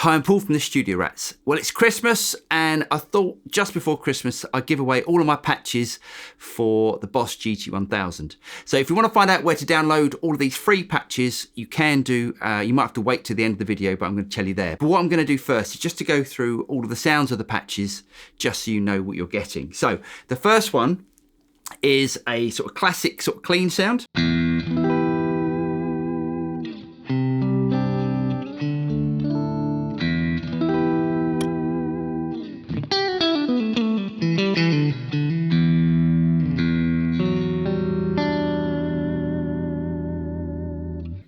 Hi, I'm Paul from the Studio Rats. Well, it's Christmas and I thought just before Christmas I'd give away all of my patches for the Boss GT-1000. So if you want to find out where to download all of these free patches, you can do. You might have to wait to the end of the video, but I'm going to tell you there. But what I'm going to do first is just to go through all of the sounds of the patches, just so you know what you're getting. So the first one is a sort of classic, sort of clean sound.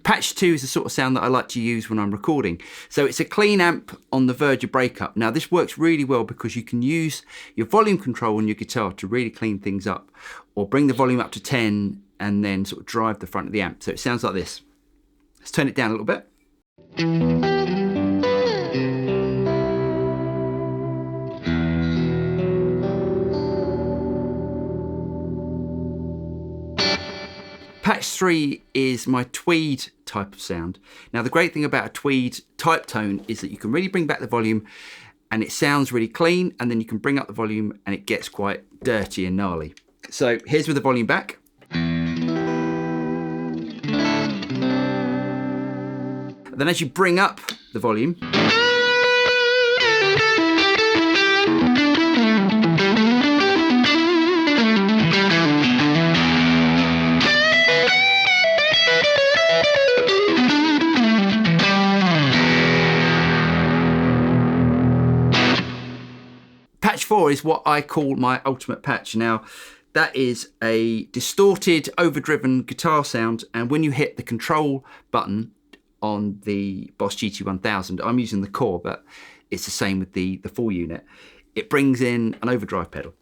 Patch 2 is the sort of sound that I like to use when I'm recording. So it's a clean amp on the verge of breakup. Now this works really well because you can use your volume control on your guitar to really clean things up, or bring the volume up to 10 and then sort of drive the front of the amp. So it sounds like this. Let's turn it down a little bit. Patch 3 is my tweed type of sound. Now the great thing about a tweed type tone is that you can really bring back the volume and it sounds really clean, and then you can bring up the volume and it gets quite dirty and gnarly. So here's with the volume back. And then as you bring up the volume, Patch 4 is what I call my ultimate patch. Now, that is a distorted, overdriven guitar sound, and when you hit the control button on the Boss GT-1000, I'm using the core, but it's the same with the full unit, it brings in an overdrive pedal.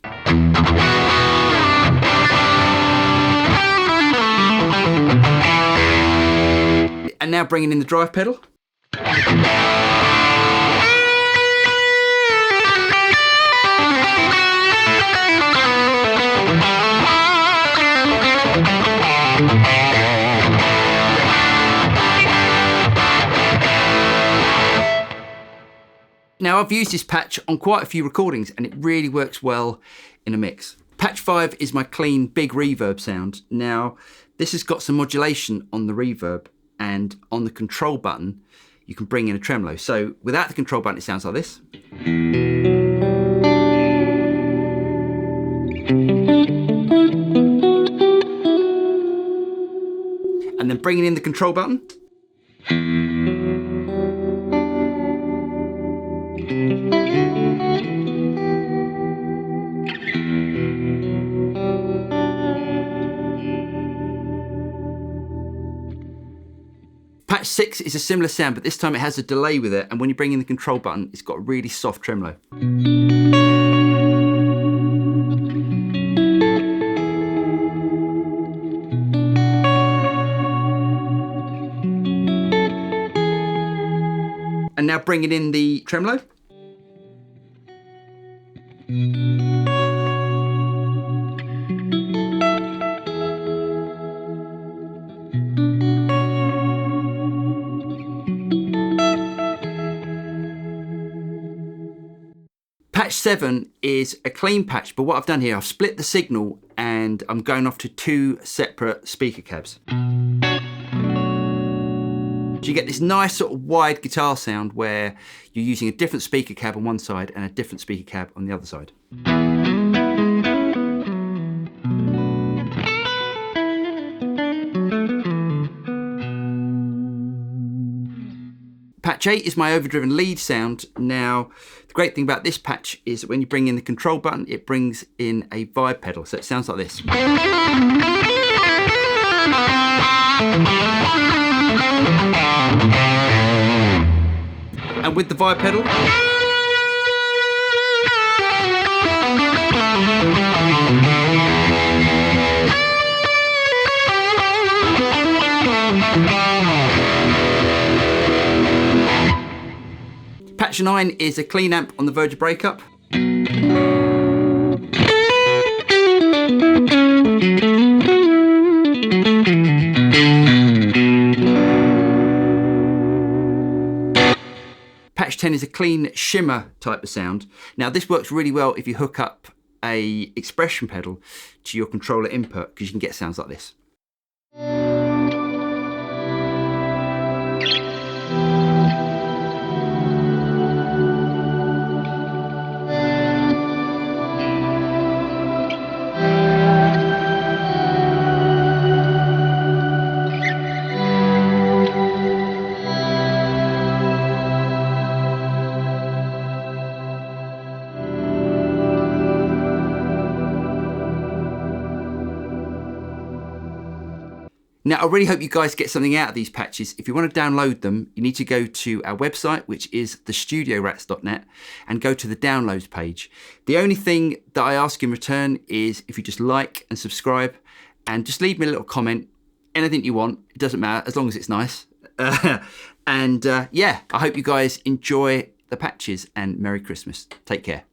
And now bringing in the drive pedal. Now I've used this patch on quite a few recordings and it really works well in a mix. Patch 5 is my clean big reverb sound. Now this has got some modulation on the reverb, and on the control button you can bring in a tremolo. So without the control button it sounds like this. And then bringing in the control button. Patch 6 is a similar sound, but this time it has a delay with it, and when you bring in the control button, it's got a really soft tremolo. And now bringing in the tremolo. Patch 7 is a clean patch, but what I've done here, I've split the signal and I'm going off to 2 separate speaker cabs. So you get this nice sort of wide guitar sound where you're using a different speaker cab on one side and a different speaker cab on the other side. Patch 8 is my overdriven lead sound. Now, the great thing about this patch is that when you bring in the control button, it brings in a vibe pedal. So it sounds like this. And with the vibe pedal, Patch 9 is a clean amp on the verge of breakup. Patch GT-1000 is a clean shimmer type of sound. Now this works really well if you hook up a expression pedal to your controller input, because you can get sounds like this. Now, I really hope you guys get something out of these patches. If you want to download them, you need to go to our website, which is thestudiorats.net, and go to the downloads page. The only thing that I ask in return is if you just like and subscribe, and just leave me a little comment, anything you want, it doesn't matter, as long as it's nice. Yeah, I hope you guys enjoy the patches, and Merry Christmas. Take care.